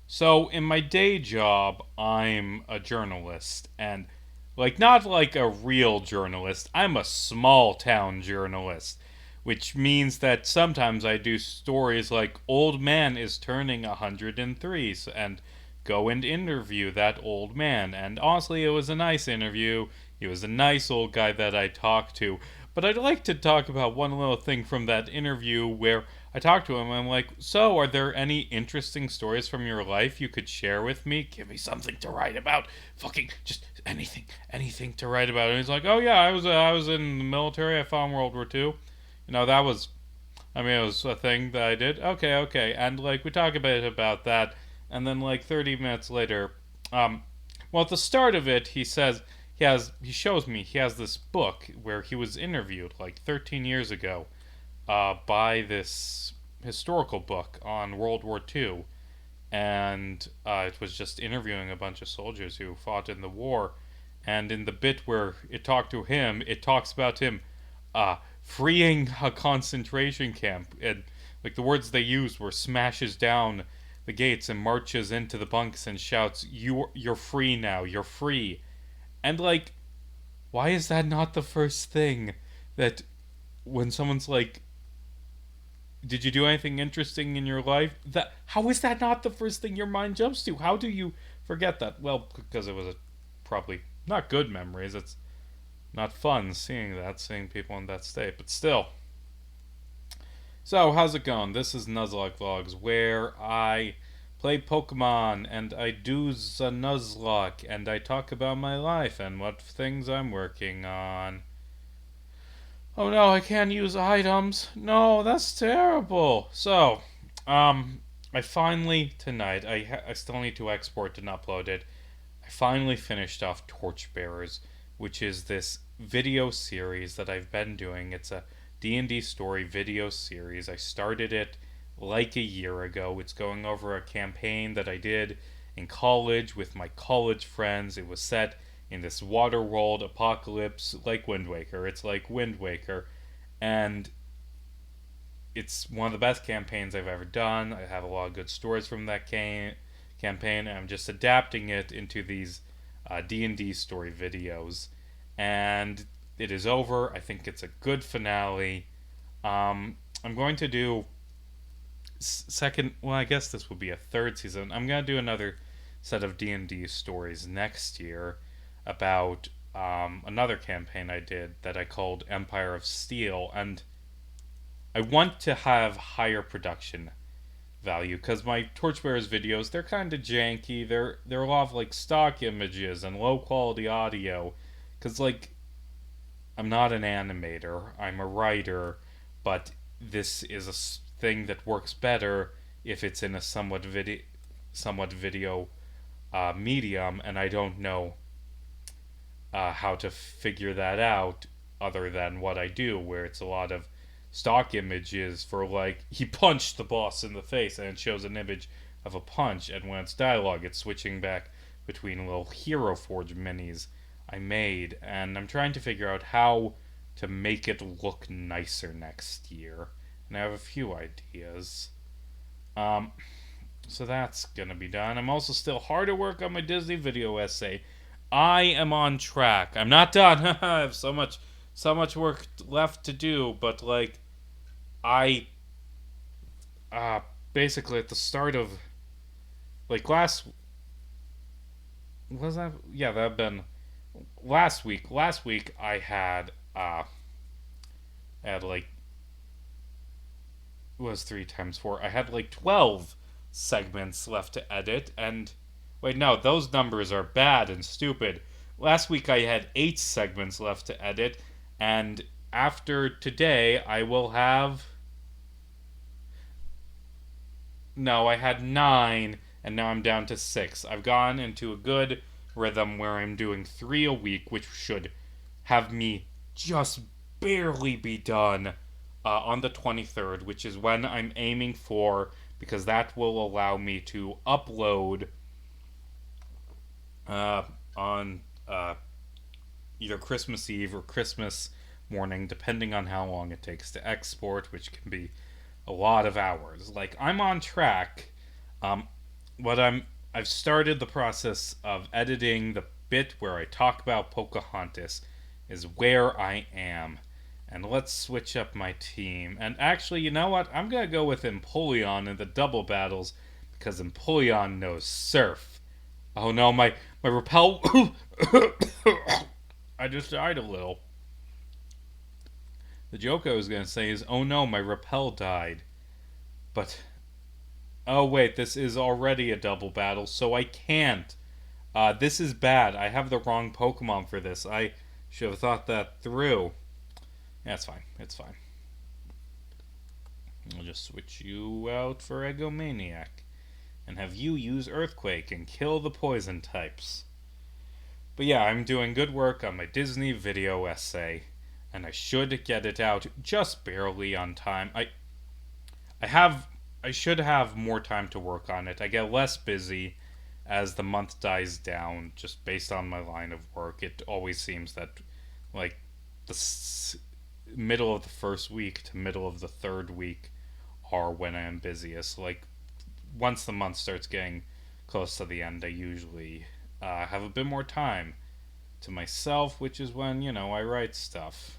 So, in my day job, I'm a journalist, and not like a real journalist, I'm a small town journalist, which means that sometimes I do stories like Old Man is turning 103 and go and interview that old man. And honestly, it was a nice interview. He was a nice old guy that I talked to. But I'd like to talk about one little thing from that interview where I talked to him. I'm like, so, are there any interesting stories from your life you could share with me? Give me something to write about. Fucking just anything to write about. And he's like, oh yeah, I was in the military. I fought in World War II. That was, I mean, it was a thing that I did. Okay, okay, and we talk a bit about that, and then 30 minutes later, um, well, at the start of it, he shows me he has this book where he was interviewed 13 years ago by this historical book on World War II, and it was just interviewing a bunch of soldiers who fought in the war. And in the bit where it talked to him, it talks about him freeing a concentration camp. And the words they used were smashes down the gates and marches into the bunks and shouts, You're free now, you're free." And why is that not the first thing that when someone's like, did you do anything interesting in your life? That how is that not the first thing your mind jumps to? How do you forget that? Well, because it was probably not good memories. It's not fun seeing people in that state. But still. So how's it going? This is Nuzlocke Vlogs, where I play Pokemon and I do the Nuzlocke and I talk about my life and what things I'm working on. Oh no, I can't use items. No, that's terrible. So, I finally tonight. I still need to export and upload it. I finally finished off Torchbearers, which is this video series that I've been doing. It's a D&D story video series. I started it a year ago. It's going over a campaign that I did in college with my college friends. It was set in this water world apocalypse like Wind Waker. It's like Wind Waker, and it's one of the best campaigns I've ever done. I have a lot of good stories from that campaign, and I'm just adapting it into these D&D story videos. And it is over. I think it's a good finale. I'm going to do second. Well, I guess this will be a third season. I'm going to do another set of D&D stories next year about another campaign I did that I called Empire of Steel, and I want to have higher production value because my Torchbearers videos, they're kind of janky. They're a lot of stock images and low quality audio because I'm not an animator, I'm a writer, but this is a thing that works better if it's in a somewhat video medium, and I don't know how to figure that out other than what I do, where it's a lot of stock images for he punched the boss in the face and it shows an image of a punch, and when it's dialogue, it's switching back between little Hero Forge minis I made, and I'm trying to figure out how to make it look nicer next year. And I have a few ideas. Um, so that's gonna be done. I'm also still hard at work on my Disney video essay. I am on track. I'm not done. I have so much work left to do, but I uh basically at the start of last was that yeah that been last week I had was 3 times 4. I had 12 segments left to edit, and wait, no, those numbers are bad and stupid. Last week I had 8 segments left to edit, and after today I will have. No, I had 9, and now I'm down to 6. I've gone into a good rhythm where I'm doing 3 a week, which should have me just barely be done on the 23rd, which is when I'm aiming for, because that will allow me to upload on either Christmas Eve or Christmas morning, depending on how long it takes to export, which can be a lot of hours. I'm on track. Um, what I've started the process of editing the bit where I talk about Pocahontas is where I am. And let's switch up my team. And actually, you know what? I'm gonna go with Empoleon in the double battles because Empoleon knows Surf. Oh no, my repel. I just died a little. The joke I was gonna say is, oh no, my repel died. But oh wait, this is already a double battle, so I can't. This is bad. I have the wrong Pokemon for this. I should have thought that through. Yeah, it's fine. It's fine. I'll just switch you out for Egomaniac and have you use Earthquake and kill the poison types. But yeah, I'm doing good work on my Disney video essay, and I should get it out just barely on time. I have I should have more time to work on it. I get less busy as the month dies down just based on my line of work. It always seems that like the middle of the first week to middle of the third week are when I am busiest. Like once the month starts getting close to the end, I usually have a bit more time to myself, which is when, I write stuff.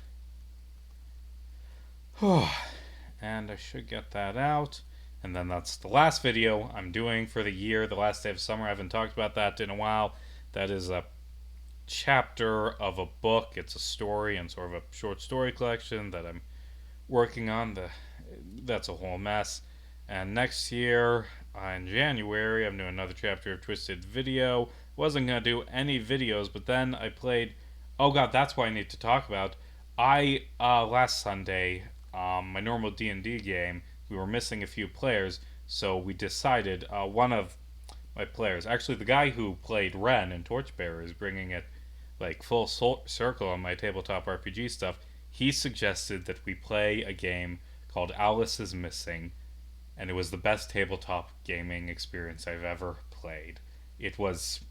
And I should get that out. And then that's the last video I'm doing for the year, the last day of summer. I haven't talked about that in a while. That is a chapter of a book. It's a story and sort of a short story collection that I'm working on. That's a whole mess. And next year, in January, I'm doing another chapter of Twisted Video. Wasn't going to do any videos, but then I played... Oh god, that's what I need to talk about. Last Sunday, my normal D&D game, we were missing a few players, so we decided one of my players, actually the guy who played Ren in Torchbearer, is bringing it like full circle on my tabletop RPG stuff. He suggested that we play a game called Alice is Missing, and it was the best tabletop gaming experience I've ever played. It was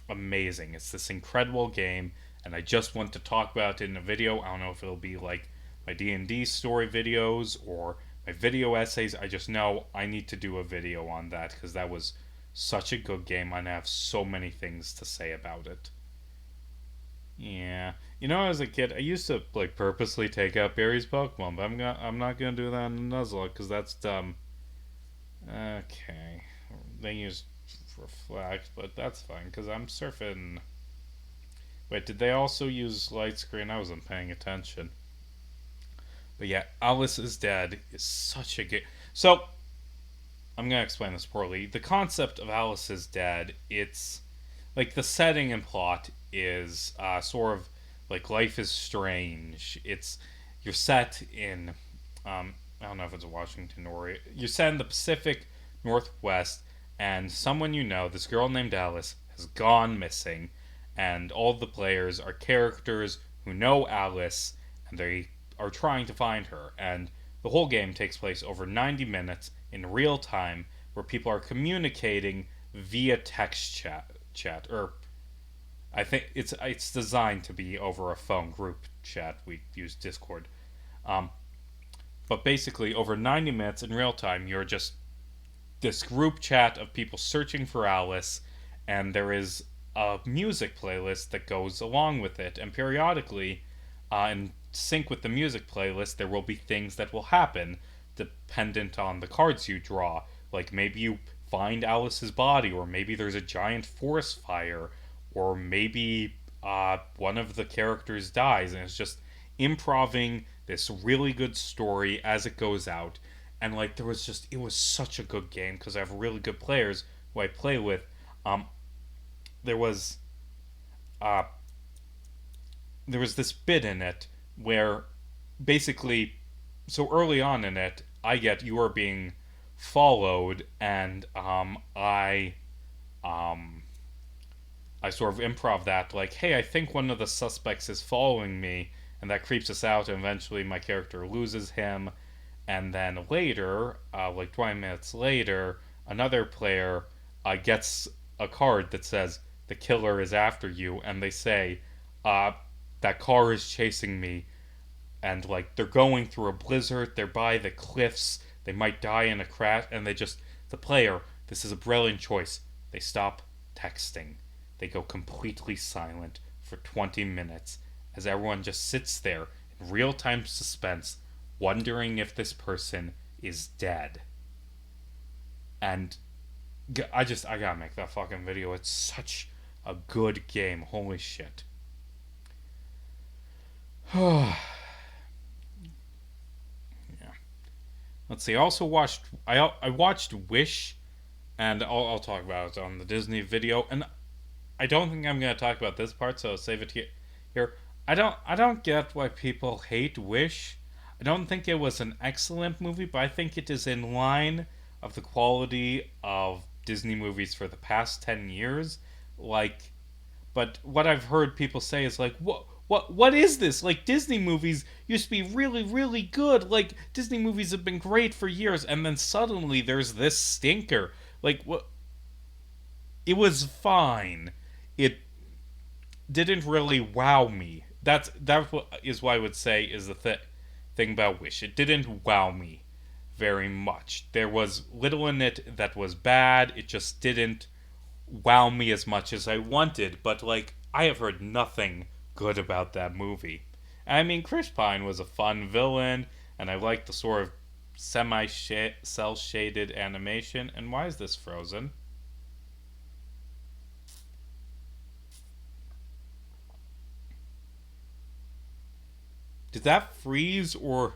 amazing. It's this incredible game, and I just want to talk about it in a video. I don't know if it'll be like my D&D story videos or my video essays. I just know I need to do a video on that because that was such a good game and I have so many things to say about it. Yeah, as a kid, I used to like purposely take out Barry's Pokemon, but I'm not gonna do that in Nuzlocke because that's dumb. Okay, they use Reflect, but that's fine because I'm surfing. Wait, did they also use Light Screen? I wasn't paying attention. But yeah, Alice is Dead is such a good. So, I'm going to explain this poorly. The concept of Alice is Dead, it's like the setting and plot is sort of like Life is Strange. You're set in, I don't know if it's Washington or you're set in the Pacific Northwest, and someone this girl named Alice, has gone missing, and all the players are characters who know Alice, and they are trying to find her. And the whole game takes place over 90 minutes in real time, where people are communicating via text chat, or I think it's designed to be over a phone group chat. We use Discord, but basically over 90 minutes in real time, you're just this group chat of people searching for Alice, and there is a music playlist that goes along with it, and periodically, in sync with the music playlist, there will be things that will happen dependent on the cards you draw. Like maybe you find Alice's body, or maybe there's a giant forest fire, or maybe one of the characters dies, and it's just improving this really good story as it goes out. And like it was such a good game because I have really good players who I play with. There was uh, there was this bit in it where basically, so early on in it, you are being followed, and I sort of improv that, like, hey, I think one of the suspects is following me, and that creeps us out, and eventually my character loses him, and then later, like 20 minutes later, another player gets a card that says the killer is after you, and they say, that car is chasing me, and like they're going through a blizzard, they're by the cliffs, they might die in a crash, and the player This is a brilliant choice. They stop texting. They go completely silent for 20 minutes as everyone just sits there in real time suspense, wondering if this person is dead. And I gotta make that fucking video. It's such a good game. Holy shit. Yeah. Let's see. I also watched. I watched Wish, and I'll talk about it on the Disney video. And I don't think I'm gonna talk about this part, so I'll save it here. I don't get why people hate Wish. I don't think it was an excellent movie, but I think it is in line of the quality of Disney movies for the past 10 years. Like, but what I've heard people say is like, what is this? Like, Disney movies used to be really, really good. Like, Disney movies have been great for years, and then suddenly there's this stinker. Like, what? It was fine. It didn't really wow me. That's what is what I would say is the thing about Wish. It didn't wow me very much. There was little in it that was bad. It just didn't wow me as much as I wanted. But like, I have heard nothing good about that movie. I mean, Chris Pine was a fun villain, and I liked the sort of cell shaded animation. And why is this frozen? Did that freeze, or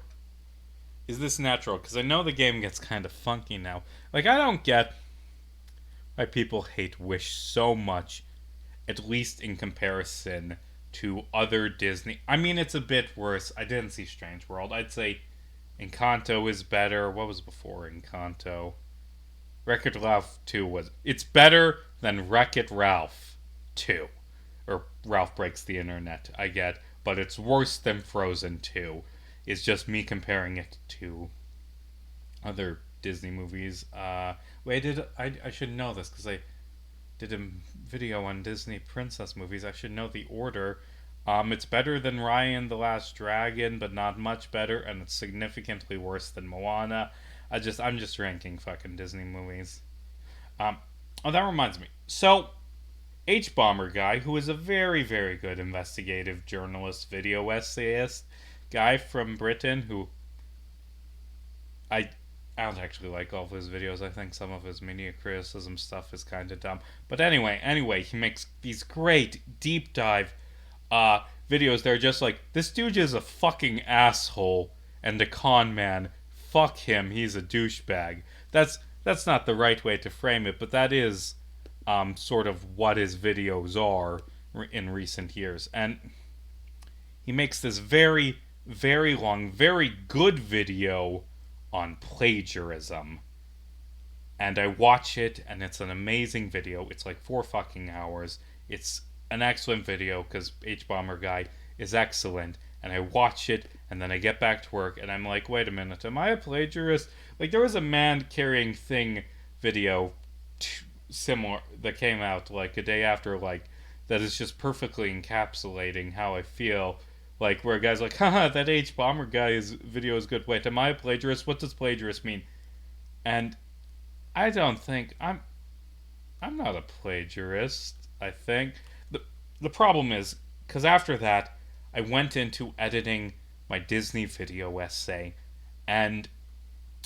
is this natural? Because I know the game gets kind of funky now. Like, I don't get why people hate Wish so much, at least in comparison to other Disney. I mean, it's a bit worse. I didn't see Strange World. I'd say Encanto is better. What was before Encanto? Wreck-It Ralph 2 was... It's better than Wreck-It Ralph 2. Or Ralph Breaks the Internet, I get. But it's worse than Frozen 2. It's just me comparing it to other Disney movies. I should know this because I did a video on Disney princess movies. I should know the order. It's better than Raya and the Last Dragon, but not much better, and it's significantly worse than Moana. I'm just ranking fucking Disney movies. Oh, that reminds me. So, H-Bomber guy, who is a very, very good investigative journalist, video essayist guy from Britain, who I don't actually like all of his videos. I think some of his media criticism stuff is kind of dumb. But anyway, he makes these great deep dive videos. They're just like, this dude is a fucking asshole and a con man. Fuck him. He's a douchebag. That's not the right way to frame it, but that is sort of what his videos are in recent years. And he makes this very, very long, very good video on plagiarism. And I watch it, and it's an amazing video. It's like 4 fucking hours. It's an excellent video, because H-Bomber guy is excellent. And I watch it, and then I get back to work, and I'm like, wait a minute, am I a plagiarist? Like, there was a man carrying thing video similar that came out like a day after, like, that is just perfectly encapsulating how I feel. Like, where a guy's like, haha, that H-Bomber guy's video is good. Wait, am I a plagiarist? What does plagiarist mean? And I don't think I'm not a plagiarist, I think. The problem is, because after that, I went into editing my Disney video essay, and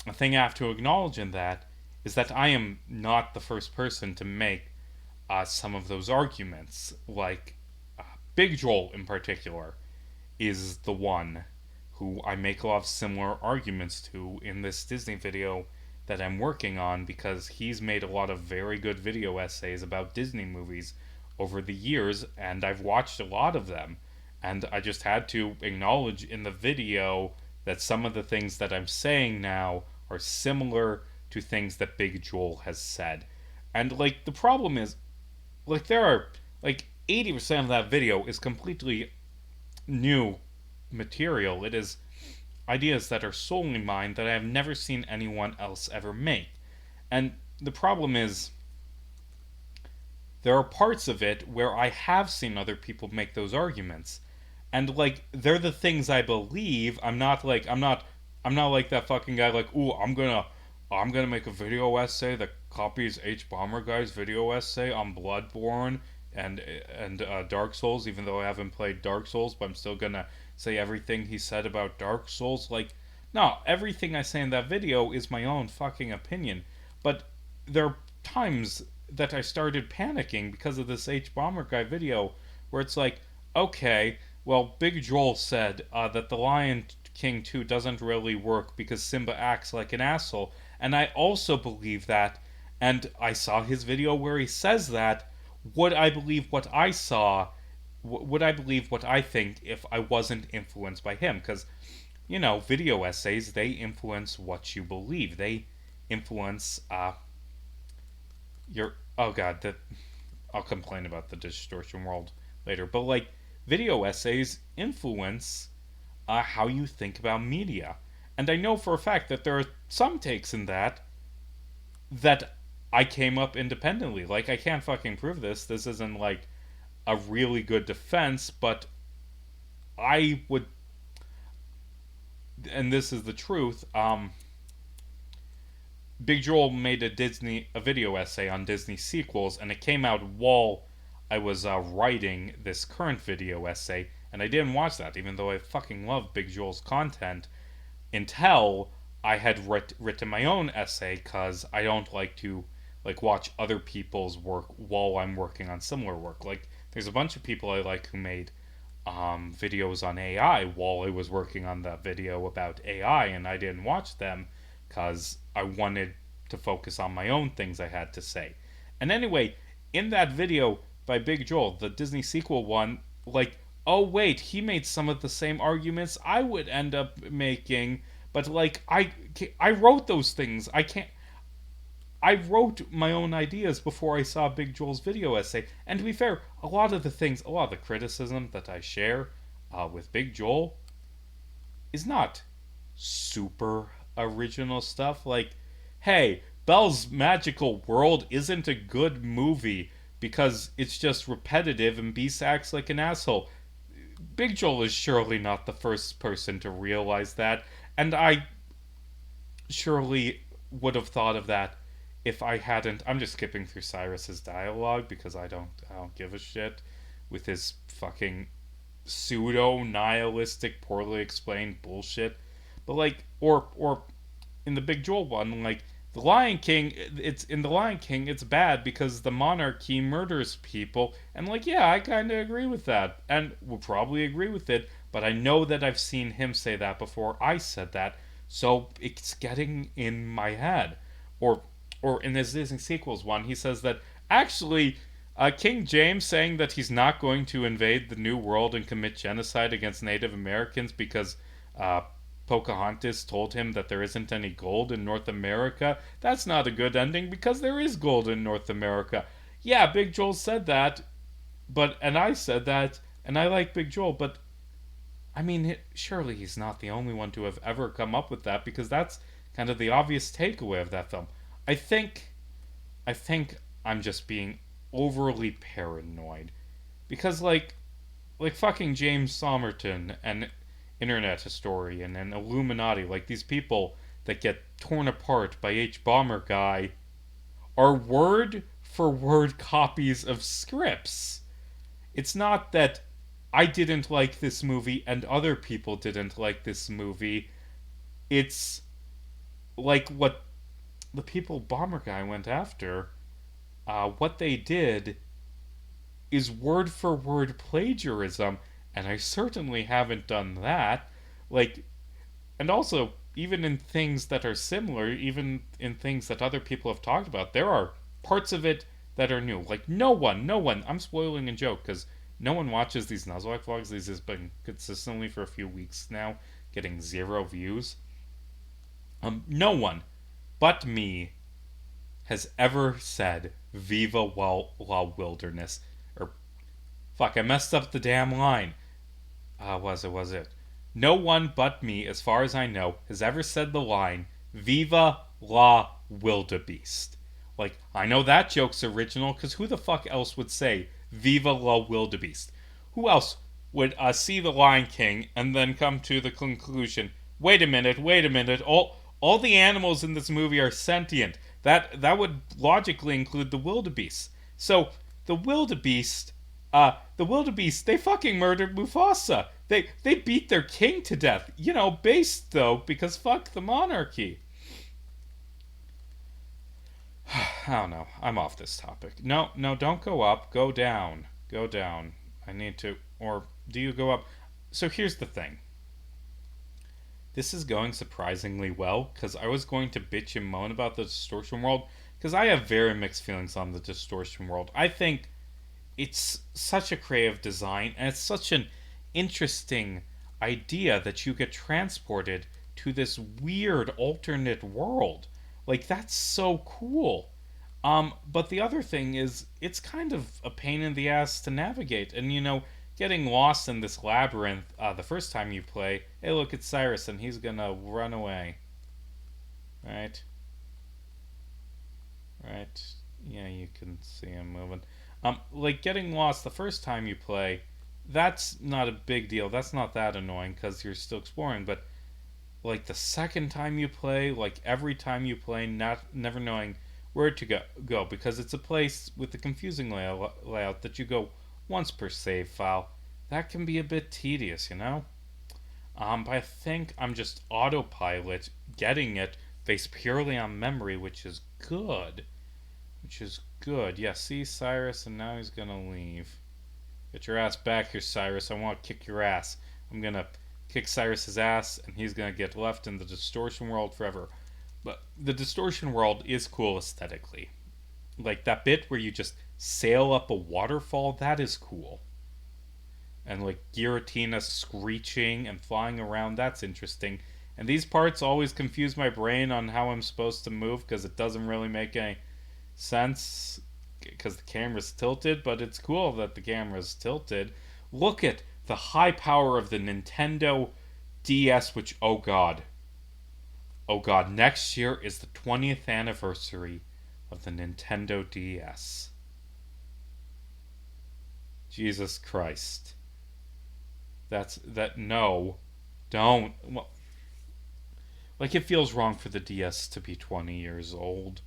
the thing I have to acknowledge in that is that I am not the first person to make some of those arguments. Like, Big Joel in particular is the one who I make a lot of similar arguments to in this Disney video that I'm working on, because he's made a lot of very good video essays about Disney movies over the years, and I've watched a lot of them. And I just had to acknowledge in the video that some of the things that I'm saying now are similar to things that Big Joel has said. And, like, the problem is, like, there are, like, 80% of that video is completely new material. It is ideas that are solely mine that I have never seen anyone else ever make. And the problem is, there are parts of it where I have seen other people make those arguments. And, like, they're the things I believe. I'm not like that fucking guy, like, ooh, I'm gonna I'm gonna make a video essay that copies H Bomber Guy's video essay on Bloodborne and Dark Souls, even though I haven't played Dark Souls, but I'm still gonna say everything he said about Dark Souls. Like, no, everything I say in that video is my own fucking opinion. But there are times that I started panicking because of this H Bomber Guy video, where it's like, okay, well, Big Joel said that The Lion King 2 doesn't really work because Simba acts like an asshole. And I also believe that. And I saw his video where he says that. Would I believe what I saw? Would I believe what I think if I wasn't influenced by him? Because, video essays, they influence what you believe. They influence your. Oh, God. I'll complain about the distortion world later. But, like, video essays influence how you think about media. And I know for a fact that there are some takes in that I came up independently. Like, I can't fucking prove this. This isn't like a really good defense, but I would, and this is the truth. Big Joel made a video essay on Disney sequels, and it came out while I was writing this current video essay, and I didn't watch that, even though I fucking love Big Joel's content, until I had written my own essay, because I don't like to watch other people's work while I'm working on similar work. Like, there's a bunch of people I like who made videos on AI while I was working on that video about AI, and I didn't watch them because I wanted to focus on my own things I had to say. And anyway, in that video by Big Joel, the Disney sequel one, like, oh wait, he made some of the same arguments I would end up making, but like I wrote those things. I wrote my own ideas before I saw Big Joel's video essay. And to be fair, a lot of the criticism that I share with Big Joel is not super original stuff. Like, hey, Belle's Magical World isn't a good movie because it's just repetitive and Beast acts like an asshole. Big Joel is surely not the first person to realize that, and I surely would have thought of that if I hadn't. I'm just skipping through Cyrus's dialogue because I don't give a shit with his fucking pseudo nihilistic, poorly explained bullshit. But like, or in the Big Joel one, like the Lion King, it's in the Lion King, it's bad because the monarchy murders people, and like, yeah, I kind of agree with that, and will probably agree with it. But I know that I've seen him say that before I said that, so it's getting in my head. Or or in his Disney sequels one, he says that actually King James saying that he's not going to invade the New World and commit genocide against Native Americans because uh, Pocahontas told him that there isn't any gold in North America. That's not a good ending because there is gold in North America. Yeah, Big Joel said that, and I said that, and I like Big Joel, but I mean, surely he's not the only one to have ever come up with that because that's kind of the obvious takeaway of that film. I think, I think I'm just being overly paranoid because like fucking James Somerton, an internet historian and Illuminati, like these people that get torn apart by H Bomber Guy, are word for word copies of scripts. It's not that I didn't like this movie and other people didn't like this movie. It's like what the people Bomber Guy went after, what they did is word for word plagiarism, and I certainly haven't done that. Like, and also, even in things that are similar, even in things that other people have talked about, there are parts of it that are new. Like, no one, I'm spoiling a joke because no one watches these Nuzlocke vlogs. These has been consistently for a few weeks now, getting 0 views. No one but me has ever said Viva la Wilderness. Or, fuck, I messed up the damn line. Was it? No one but me, as far as I know, has ever said the line Viva la Wildebeest. Like, I know that joke's original, because who the fuck else would say Viva la Wildebeest? Who else would see The Lion King and then come to the conclusion, wait a minute, All the animals in this movie are sentient. That would logically include the wildebeest. So the wildebeest, they fucking murdered Mufasa. They beat their king to death. Based though because fuck the monarchy. I don't know. I'm off this topic. No, no, don't go up. Go down. Go down. I need to. Or do you go up? So here's the thing. This is going surprisingly well because I was going to bitch and moan about the distortion world because I have very mixed feelings on the distortion world. I think it's such a creative design and it's such an interesting idea that you get transported to this weird alternate world. Like that's so cool. But the other thing is it's kind of a pain in the ass to navigate. And getting lost in this labyrinth the first time you play, hey look, it's Cyrus and he's gonna run away. Right? Right? Yeah, you can see him moving. Like getting lost the first time you play, that's not a big deal. That's not that annoying because you're still exploring. But like the second time you play, like every time you play, not never knowing where to go because it's a place with a confusing layout that you go once per save file. That can be a bit tedious. But I think I'm just autopilot getting it based purely on memory, which is good. Which is good. Yeah, see Cyrus, and now he's gonna leave. Get your ass back here, Cyrus. I want to kick your ass. I'm gonna kick Cyrus's ass, and he's gonna get left in the distortion world forever. But the distortion world is cool aesthetically. Like that bit where you just sail up a waterfall, that is cool. And like Giratina screeching and flying around, that's interesting. And these parts always confuse my brain on how I'm supposed to move because it doesn't really make any sense because the camera's tilted, but it's cool that the camera's tilted. Look at the high power of the Nintendo DS, which, oh god, next year is the 20th anniversary of the Nintendo DS. Jesus Christ. No. Don't. Well, like, it feels wrong for the DS to be 20 years old.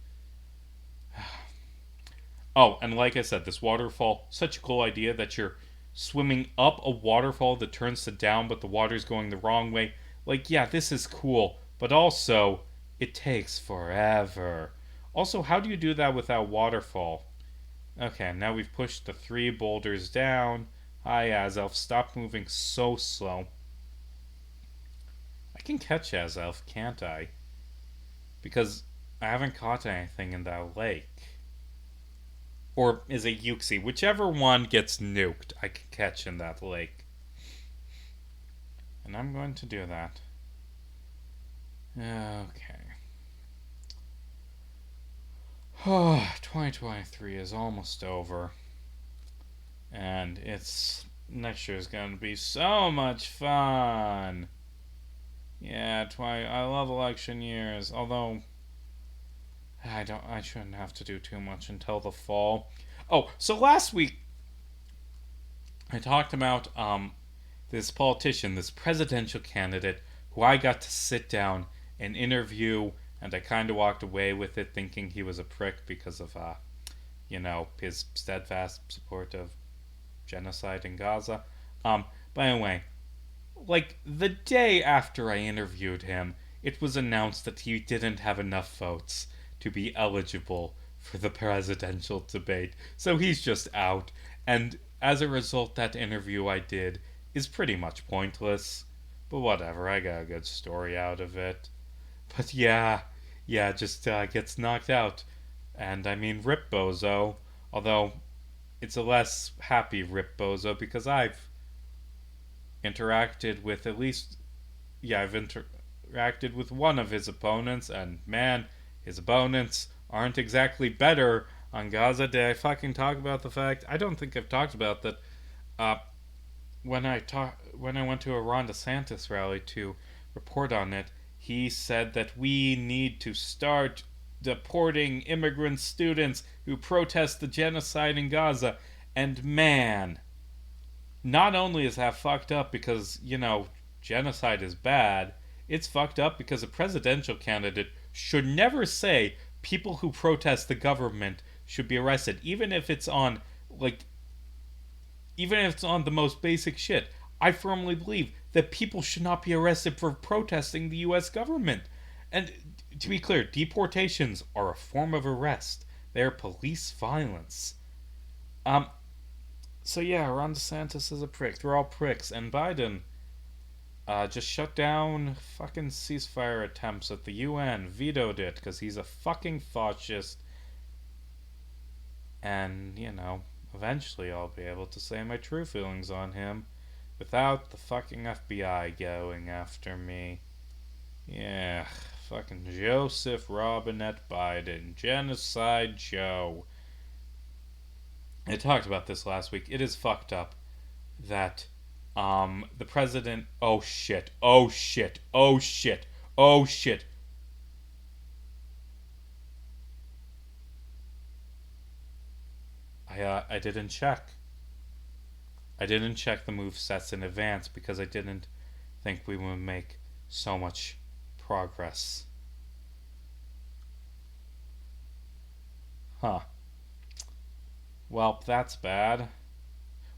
Oh, and like I said, this waterfall, such a cool idea that you're swimming up a waterfall that turns to down, but the water's going the wrong way. Like, yeah, this is cool, but also, it takes forever. Also, how do you do that without waterfall? Okay, now we've pushed the 3 boulders down. Hi, Azelf, stop moving so slow. I can catch Azelf, can't I? Because I haven't caught anything in that lake. Or is it Yuxi? Whichever one gets nuked, I can catch in that lake. And I'm going to do that. Okay. Oh, 2023 is almost over. And next year is going to be so much fun. Yeah, I love election years. Although I shouldn't have to do too much until the fall. Oh, so last week I talked about this politician, this presidential candidate who I got to sit down and interview, and I kind of walked away with it thinking he was a prick because of his steadfast support of genocide in Gaza. But anyway, like the day after I interviewed him, it was announced that he didn't have enough votes to be eligible for the presidential debate. So he's just out. And as a result, that interview I did is pretty much pointless. But whatever, I got a good story out of it. But yeah, just gets knocked out. And I mean, rip Bozo. Although, it's a less happy rip Bozo because I've interacted with I've interacted with one of his opponents, and man, his opponents aren't exactly better on Gaza. Did I fucking talk about the fact? I don't think I've talked about that. When I went to a Ron DeSantis rally to report on it, he said that we need to start deporting immigrant students who protest the genocide in Gaza. And man, not only is that fucked up because, genocide is bad, It's fucked up because a presidential candidate should never say people who protest the government should be arrested, like even if it's on the most basic shit. I firmly believe that people should not be arrested for protesting the US government. And to be clear, deportations are a form of arrest. They are police violence. Um so yeah, Ron DeSantis is a prick. They're all pricks. And Biden just shut down fucking ceasefire attempts at the UN, vetoed it because he's a fucking fascist. And, eventually I'll be able to say my true feelings on him without the fucking FBI going after me. Yeah, fucking Joseph Robinette Biden, Genocide Joe. I talked about this last week. It is fucked up that the president. Oh shit, oh shit, oh shit, oh shit. I didn't check. I didn't check the move sets in advance because I didn't think we would make so much progress. Huh. Well, that's bad.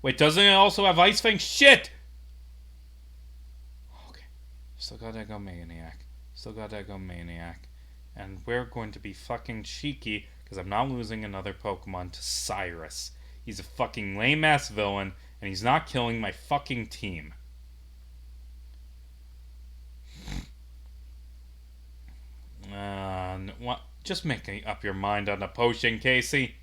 Wait, doesn't it also have Ice Fang? Shit! Okay. Still gotta go Maniac. Still gotta go Maniac. And we're going to be fucking cheeky because I'm not losing another Pokemon to Cyrus. He's a fucking lame ass villain and he's not killing my fucking team. What? Just make up your mind on the potion, Casey.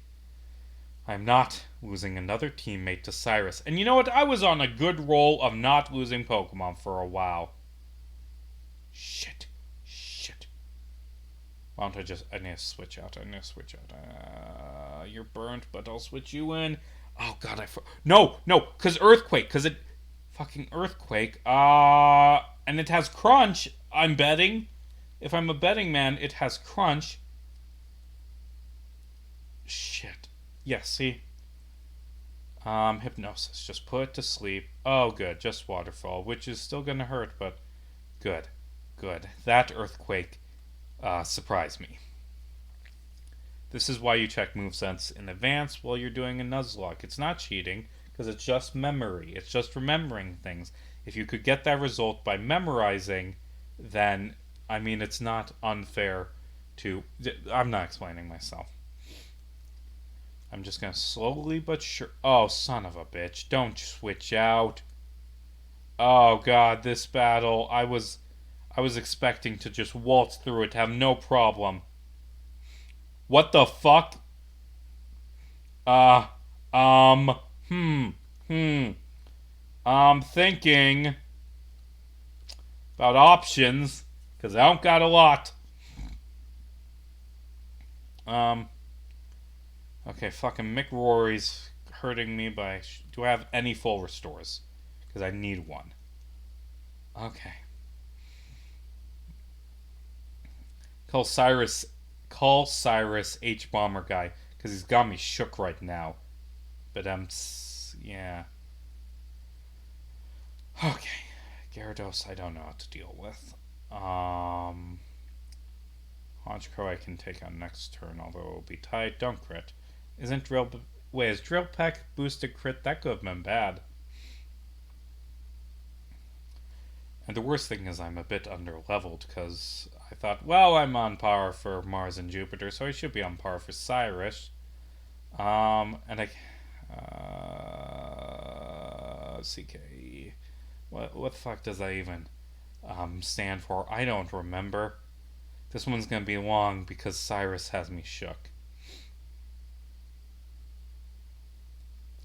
I'm not losing another teammate to Cyrus. And you know what? I was on a good roll of not losing Pokemon for a while. Shit. Shit. Why don't I just... I need to switch out. You're burnt, but I'll switch you in. Oh, God, No, because Earthquake. Because it... Fucking Earthquake. And it has Crunch, I'm betting. If I'm a betting man, it has Crunch. Shit. Yeah, see? Hypnosis. Just put it to sleep. Oh, good. Just Waterfall, which is still gonna hurt, but good. Good. That Earthquake surprised me. This is why you check movesets in advance while you're doing a Nuzlocke. It's not cheating, because it's just memory. It's just remembering things. If you could get that result by memorizing, then, it's not unfair to... I'm not explaining myself. I'm just gonna slowly but sure... Oh, son of a bitch. Don't switch out. Oh, God, this battle. I was expecting to just waltz through it, have no problem. What the fuck? Uh, um, hmm, hmm. I'm thinking about options, because I don't got a lot. Okay, fucking Mick Rory's hurting me by... Do I have any full restores? Because I need one. Okay. Call Cyrus H Bomber guy because he's got me shook right now. But yeah. Okay, Gyarados I don't know how to deal with. Honchkrow I can take on next turn, although it will be tight. Don't crit. Isn't Wait, is Drill Peck boosted crit? That could have been bad. And the worst thing is I'm a bit under-leveled because I thought, well, I'm on par for Mars and Jupiter, so I should be on par for Cyrus. And CK. What the fuck does that even stand for? I don't remember. This one's gonna be long because Cyrus has me shook.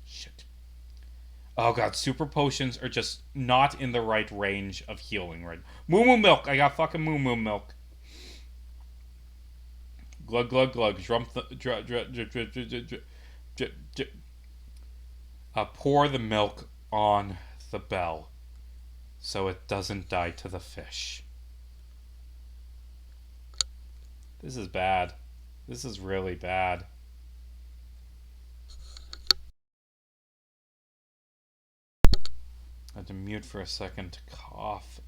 Shit. Oh god, super potions are just not in the right range of healing right. Moo Moo Milk! I got fucking Moo Moo Milk. Glug glug glug. Pour the milk on the bell so it doesn't die to the fish. This is bad. This is really bad. I had to mute for a second to cough.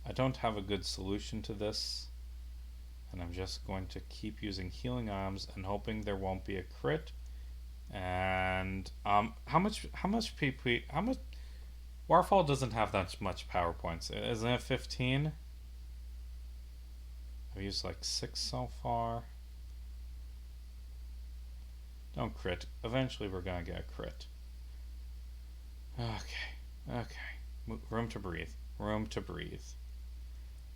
I don't have a good solution to this. And I'm just going to keep using healing items and hoping there won't be a crit. And how much PP how much Warfall doesn't have that much power points. Isn't it 15? I've used like 6 so far. Don't crit. Eventually we're gonna get a crit. Okay. Room to breathe. Room to breathe.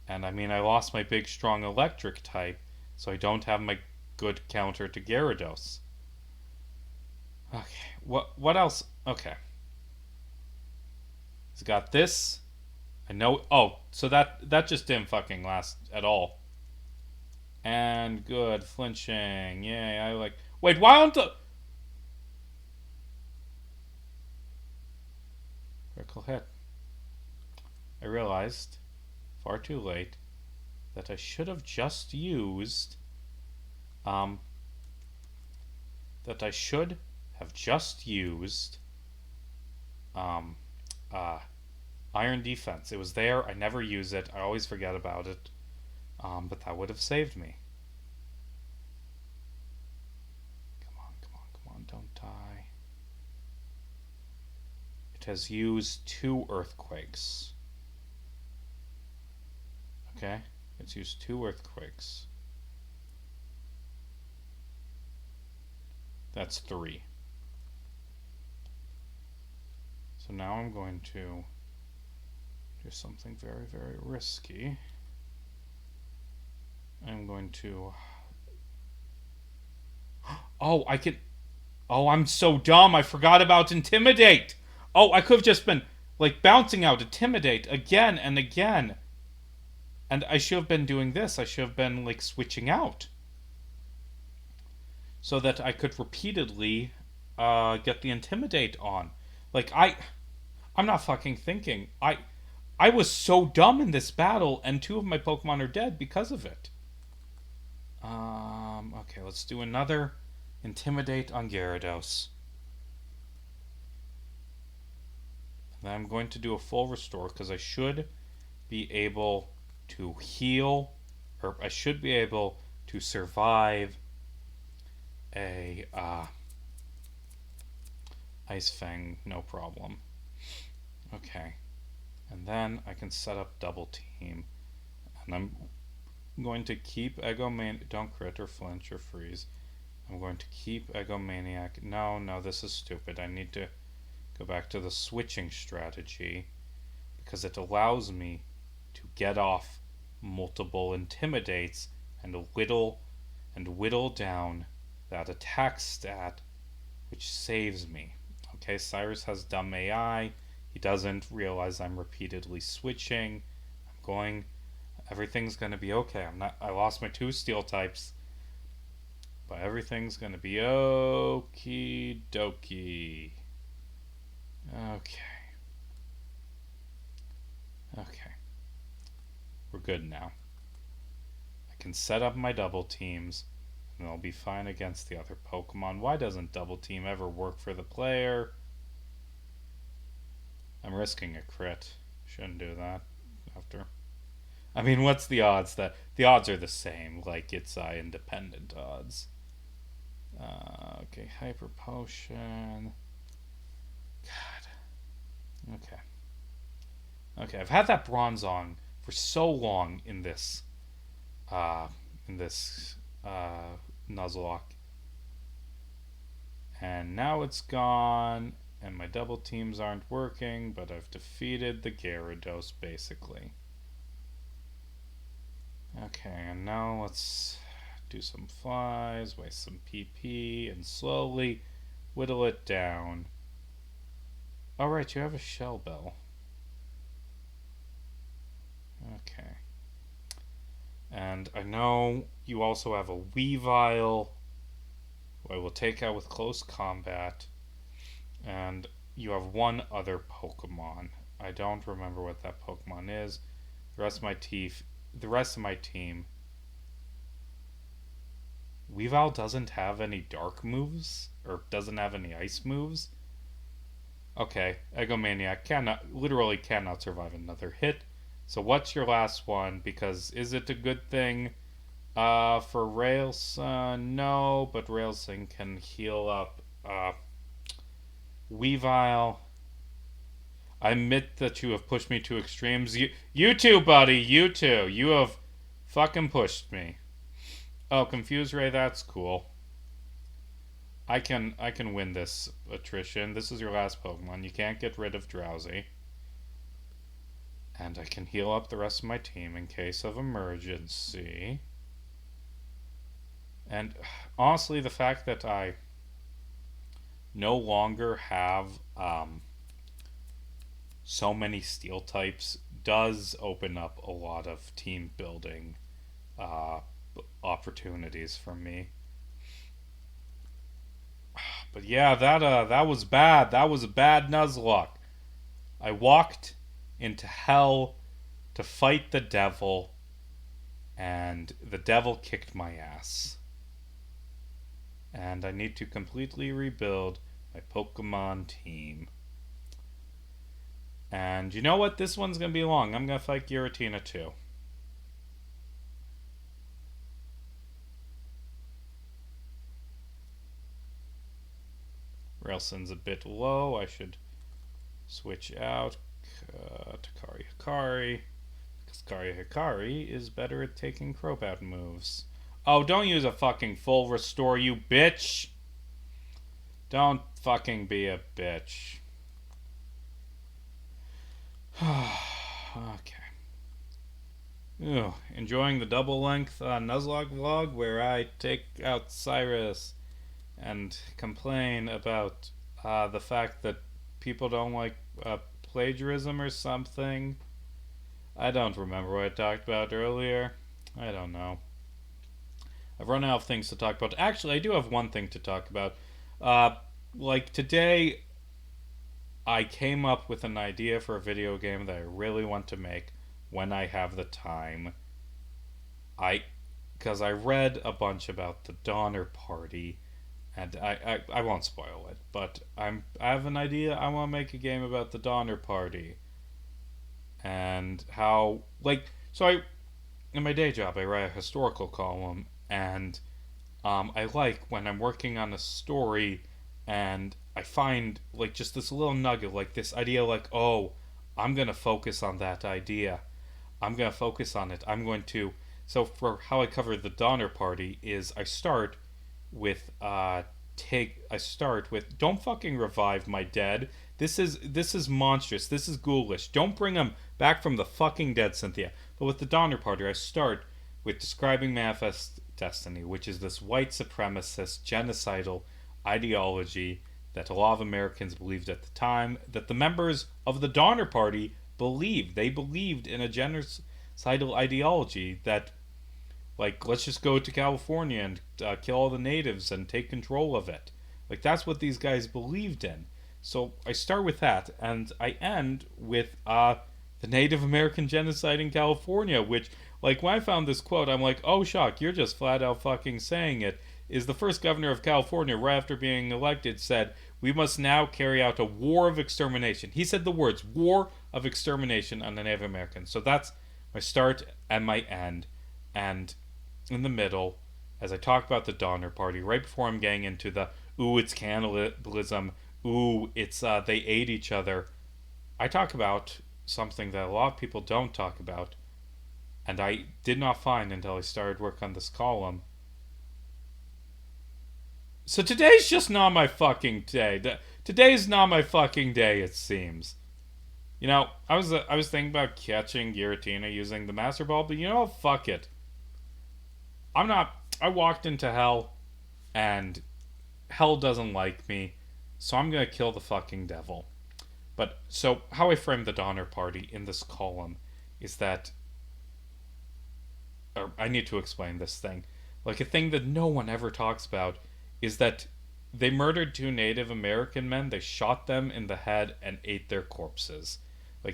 And I mean, I lost my big, strong electric type, so I don't have my good counter to Gyarados. Okay, what else? Okay. He's got this. I know. Oh, so that just didn't fucking last at all. And good flinching. Yay! I like. Wait, why don't the critical hit? I realized far too late that I should have just used um that I should have just used um uh iron defense. It was there. I never use it. I always forget about it. But that would have saved me. Come on, come on, come on! Don't die. It has used 2 earthquakes. Okay, it's used 2 earthquakes. That's 3. So now I'm going to do something very, very risky. I'm going to... Oh, I can... Oh, I'm so dumb. I forgot about Intimidate. Oh, I could have just been, like, bouncing out Intimidate again and again. And I should have been doing this. I should have been, like, switching out. So that I could repeatedly get the Intimidate on. Like, I'm not fucking thinking. I was so dumb in this battle, and 2 of my Pokemon are dead because of it. Okay, let's do another Intimidate on Gyarados. Then I'm going to do a full restore because I should be able to heal, or I should be able to survive a Ice Fang, no problem. Okay, and then I can set up double team, and I'm going to keep Egomaniac. Don't crit or flinch or freeze. I'm going to keep Egomaniac. No, this is stupid. I need to go back to the switching strategy because it allows me to get off multiple intimidates and whittle down that attack stat, which saves me. Okay, Cyrus has dumb AI. He doesn't realize I'm repeatedly switching. Everything's gonna be okay. I lost my 2 steel types, but everything's gonna be okie dokie. Okay. We're good now. I can set up my double teams, and I'll be fine against the other Pokemon. Why doesn't double team ever work for the player? I'm risking a crit. Shouldn't do that after. I mean, what's the odds that... The odds are the same, like it's independent odds. Okay, Hyper Potion. God. Okay, I've had that bronze on for so long in this Nuzlocke. And now it's gone, and my double teams aren't working, but I've defeated the Gyarados, basically. Okay, and now let's do some flies, waste some PP, and slowly whittle it down. Alright, you have a Shell Bell. Okay. And I know you also have a Weavile, who I will take out with close combat. And you have one other Pokemon. I don't remember what that Pokemon is. The rest of my team. Weavile doesn't have any dark moves, or doesn't have any ice moves. Okay, Egomaniac literally cannot survive another hit. So what's your last one? Because is it a good thing for Railson? No, but Railson can heal up Weavile. I admit that you have pushed me to extremes. You too, buddy. You too. You have fucking pushed me. Oh, Confuse Ray, that's cool. I can win this attrition. This is your last Pokemon. You can't get rid of Drowsy. And I can heal up the rest of my team in case of emergency. And honestly, the fact that I no longer have so many steel types does open up a lot of team building uh, opportunities for me. But yeah, that was bad. That was a bad Nuzlocke. I walked into hell to fight the devil, and the devil kicked my ass. And I need to completely rebuild my Pokemon team. And you know what? This one's gonna be long. I'm gonna fight Giratina too. Railson's a bit low. I should switch out Takari Hikari. Because Takari Hikari is better at taking Crobat moves. Oh, don't use a fucking full restore, you bitch! Don't fucking be a bitch. Okay. Ew, enjoying the double length Nuzlocke vlog where I take out Cyrus and complain about the fact that people don't like plagiarism or something. I don't remember what I talked about earlier. I don't know. I've run out of things to talk about. Actually, I do have one thing to talk about. Like today, I came up with an idea for a video game that I really want to make when I have the time. I, because I read a bunch about the Donner Party, and I won't spoil it, but I have an idea. I want to make a game about the Donner Party, and how so I in my day job I write a historical column, and I like when I'm working on a story and I find just this little nugget, this idea, oh, I'm gonna focus on that idea. I'm gonna focus on it. I'm going to. So for how I cover the Donner Party is I start with don't fucking revive my dead. This is monstrous. This is ghoulish. Don't bring them back from the fucking dead, Cynthia. But with the Donner Party, I start with describing Manifest Destiny, which is this white supremacist genocidal ideology that a lot of Americans believed at the time, that the members of the Donner Party believed. They believed in a genocidal ideology that, let's just go to California and kill all the natives and take control of it. That's what these guys believed in. So I start with that, and I end with the Native American genocide in California, which, when I found this quote, I'm like, oh, shock, you're just flat out fucking saying it. Is the first governor of California, right after being elected, said, we must now carry out a war of extermination. He said the words, war of extermination on the Native Americans. So that's my start and my end. And in the middle, as I talk about the Donner Party, right before I'm getting into the, ooh, it's cannibalism, ooh, it's they ate each other, I talk about something that a lot of people don't talk about, and I did not find until I started work on this column. So today's just not my fucking day. Today's not my fucking day, it seems. I was thinking about catching Giratina using the Master Ball, but fuck it. I walked into hell, and hell doesn't like me, so I'm gonna kill the fucking devil. But, so, how I frame the Donner Party in this column is that, or I need to explain this thing. A thing that no one ever talks about is that they murdered two Native American men, they shot them in the head and ate their corpses.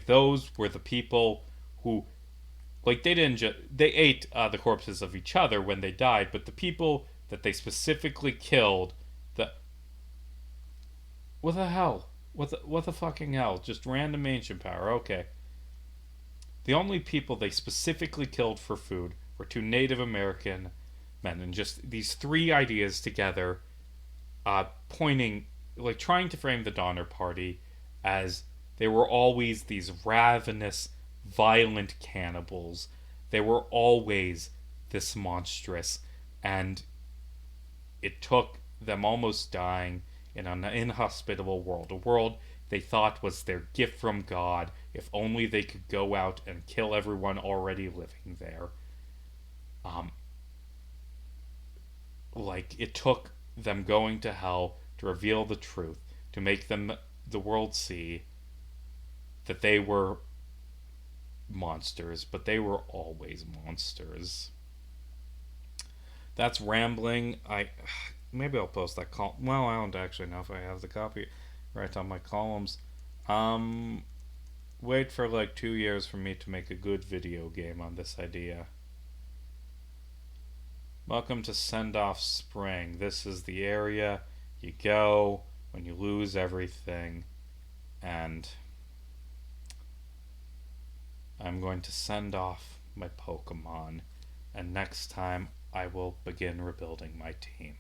Those were the people who, they didn't they ate the corpses of each other when they died, but the people that they specifically killed, what the hell? What the fucking hell? Just random ancient power, okay. The only people they specifically killed for food were two Native American men, and just these three ideas together, pointing, like trying to frame the Donner Party as they were always these ravenous, violent cannibals. They were always this monstrous, and it took them almost dying in an inhospitable world, a world they thought was their gift from God if only they could go out and kill everyone already living there. Um, like, it took them going to hell to reveal the truth, to make them the world see that they were monsters, but they were always monsters. That's rambling. I maybe I'll post that column. Well, I don't actually know if I have the copy right on my columns. Um, Wait for like 2 years for me to make a good video game on this idea. Welcome to Send Off Spring. This is the area you go when you lose everything, and I'm going to send off my Pokemon, and next time I will begin rebuilding my team.